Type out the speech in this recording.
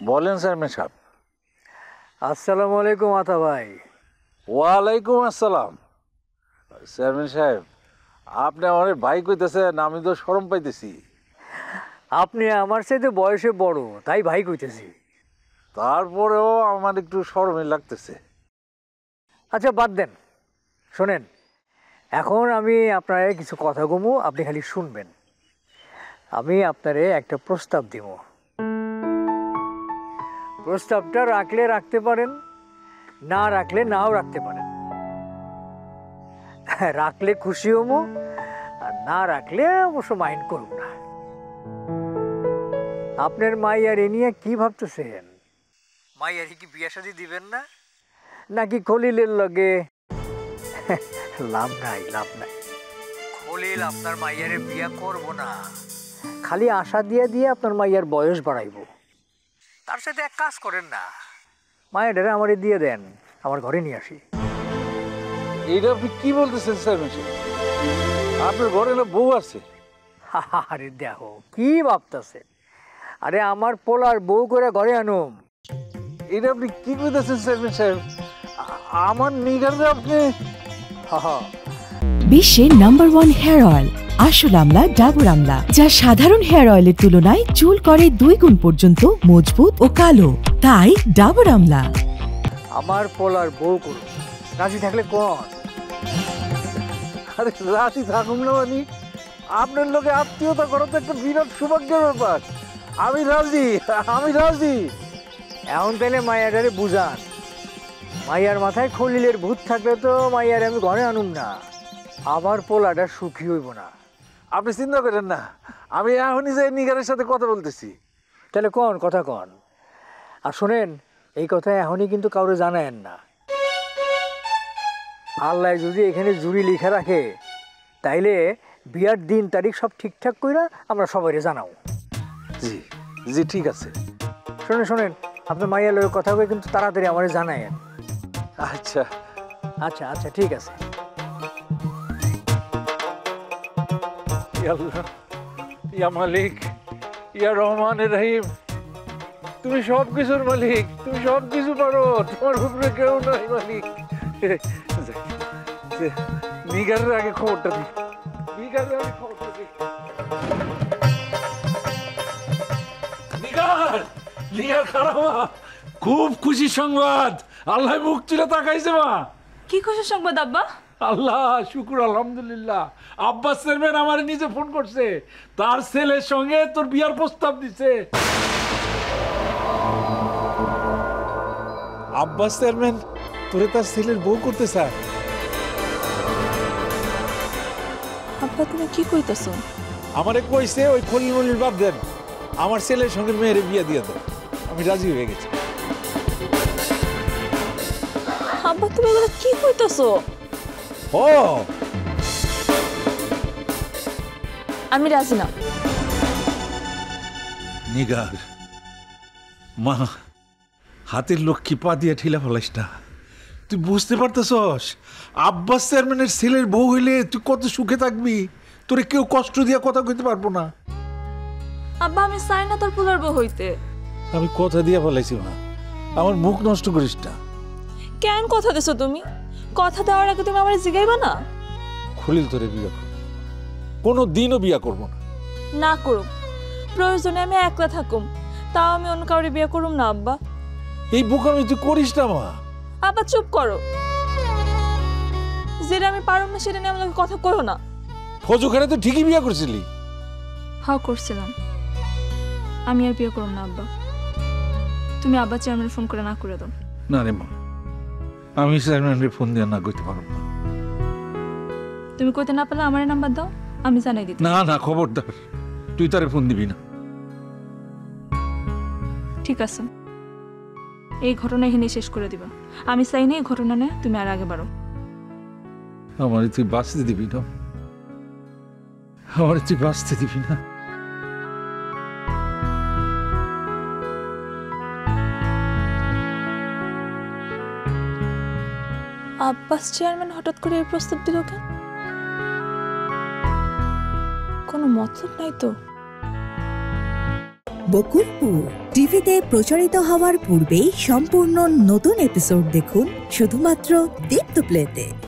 বলেন চেয়ারম্যান সাহেব। আসসালামু আলাইকুম আতা ভাই। ওয়ালাইকুম আসসালাম। চেয়ারম্যান সাহেব, আপনি আমার ভাই কইতেছেন, আমি তো শরম পাইতেছি। আপনি আমার চাইতে বয়সে বড়, তাই ভাই কইতেছি। তারপরেও আমার একটু শরমই লাগতেছে। আচ্ছা বাদ দেন, শোনেন, এখন আমি আপনারে কিছু কথা কমু, আপনি খালি শুনবেন। আমি আপনারে একটা প্রস্তাব দিব। প্রস্তাবটা রাখলে রাখতে পারেন, না রাখলে নাও রাখতে পারেন। রাখলে খুশি হবো, আর না রাখলে অবশ্য মাইন্ড করব না। আপনার মাইয়ার এ নিয়ে কি ভাবতেছেন? মাইয়ার কি বিয়ে শাদী দিবেন না, নাকি খলিলের লগে? লাভ নাই, লাভ নাই। খলিল আপনার মাইয়ারে বিয়ে করব না, খালি আশা দিয়ে দিয়ে আপনার মাইয়ার বয়স বাড়াইব। তার সাথে এক কাজ করেন না, মায়ের আমারে দিয়ে দেন, আমার ঘরে নিয়ে আসি। এইটা আপনি কি বলতেছেন চেয়ারম্যান সাহেব? আপনার ঘরে না বউ আছে? আরে দেখো কি ভাবতেছে, আরে আমার পোলার বউ করে ঘরে আনুম। এটা আপনি কি কইতেছেন চেয়ারম্যান সাহেব? আমার নিগারে আপনি? বিশ্বের নাম্বার 1 হেয়ার অয়েল আসল আমলা ডাবর আমলা, যা সাধারণ হেয়ার অয়েলের তুলনায় চুল করে 2 গুণ পর্যন্ত মজবুত ও কালো, তাই ডাবর আমলা। আমার পোলার বউ করুন, রাজি থাকলে কোন? আরে রাজি থাকুন না মানে? আপনার লোকে আত্মীয়তা করা তো একটা বিরাট সৌভাগ্যের ব্যাপার। আমি রাজি, আমি রাজি। এখন তাহলে মাইয়াটারে বুঝান, মাইয়ার মাথায় খলিলের ভূত থাকলে তো মাইয়ার আমি ঘরে আনুম না, আবার পোলাটা সুখী হইব না। আপনি চিন্তা করেন না, আমি এখনই যে নিগারের সাথে কথা বলতেছি। তাহলে কন, কথা কন। আর শোনেন, এই কথা এখনই কিন্তু কাউরে জানায়েন না। আল্লাহ যদি এখানে জুরি লিখে রাখে, তাইলে বিয়ার দিন তারিখ সব ঠিকঠাক কইরা আমরা সবাইরে জানাও। জি জি, ঠিক আছে। শোনেন শোনেন, আপনার মাইয়ার লোকের কথা কয়ে কিন্তু তাড়াতাড়ি আমারে জানায়েন। আচ্ছা আচ্ছা আচ্ছা, ঠিক আছে। ইয়া আল্লাহ, ইয়া মালিক, ইয়া রহমান রহিম, তুমি সব কিছুর মালিক, তুমি সব কিছু পারো, তোমার উপরে কেউ নাই মালিক। নিগারের আগে খবরটা দিই, নিগারের আগে খবরটা দিই। নিগার, নিগার খারাপ, খুব খুশি সংবাদ, আল্লাহ মুখ তুলে তাকাইছে মা। কি খুশি সংবাদ আব্বা? আল্লাহ শুকুর, আলহামদুলিল্লাহ। আব্বাস চেয়ারম্যান আমার নিজে ফোন করছে, তার ছেলের সঙ্গে তোর বিয়ার প্রস্তাব দিছে। আব্বাস চেয়ারম্যান তোরে তার ছেলের বউ করতে চায়। আব্বা তুমি কি কইতাছো? আমারে কইছে ওই খলিল মলিল বাদ দেন, আমার ছেলের সঙ্গে মেয়েরে বিয়ে দিয়ে দেন। আমি রাজি হয়ে গেছি। আব্বা তুমি এগুলো কি কইতাছো? ও আমি রাজি না। নিগার মা, হাতের লক্ষ্মী পা দিয়ে ঠিলা ফেলাইস না। তুই বুঝতে পারতেছস, আব্বাস চেয়ারম্যানের ছেলের বউ হইলে তুই কত সুখে থাকবি, তোরে কেউ কষ্ট দিয়া কথা কইতে পারবো না। আব্বা আমি চাই না তোর পুলার বউ হইতে। আমি কথা দিয়া ফেলাইছি মা, আমার মুখ নষ্ট করিস না। কেন কথা দিছো তুমি? কথা দেওয়ার আগে তুমি আমার জিগাইবা না? খলিল তোরে বিয়া করব, কোনো দিনও বিয়া করব না। না করুম, প্রয়োজনে আমি একলা থাকুম, তাও আমি অন্য কাউরে বিয়ে করুম না আব্বা। এই বোকামি তুই করিস না মা। আব্বা চুপ করো, যেটা আমি পারুম না সেটা নিয়ে আমাকে কথা কইও না। ফজুখানে তো ঠিকই বিয়া করছিলি। হ্যাঁ করছিলাম, আমি আর বিয়ে করুম না আব্বা। তুমি আব্বা চেয়ারম্যান ফোন করে না করে দাও। না রে মা, আমি চেয়ারম্যানের ফোন দিয়ে না কইতে পারব না। তুমি কইতে না পারলে আমার নাম্বার দাও, আমি জানাই দিতে। না না, খবরদার, তুই তারে ফোন দিবি না। ঠিক আছে, এই ঘটনা এখানে শেষ করে দিবা। আমি চাই না এই ঘটনা নিয়ে তুমি আর আগে বাড়ো। আমার তুই বাঁচতে দিবি না, আমার তুই বাঁচতে দিবি না। আব্বাস চেয়ারম্যান হঠাৎ করে এই প্রস্তাব দিল কেন? কোনো মতলব নাই তো? বকুলপুর টিভিতে প্রচারিত হওয়ার পূর্বেই সম্পূর্ণ নতুন এপিসোড দেখুন শুধুমাত্র দীপ্ত প্লেতে।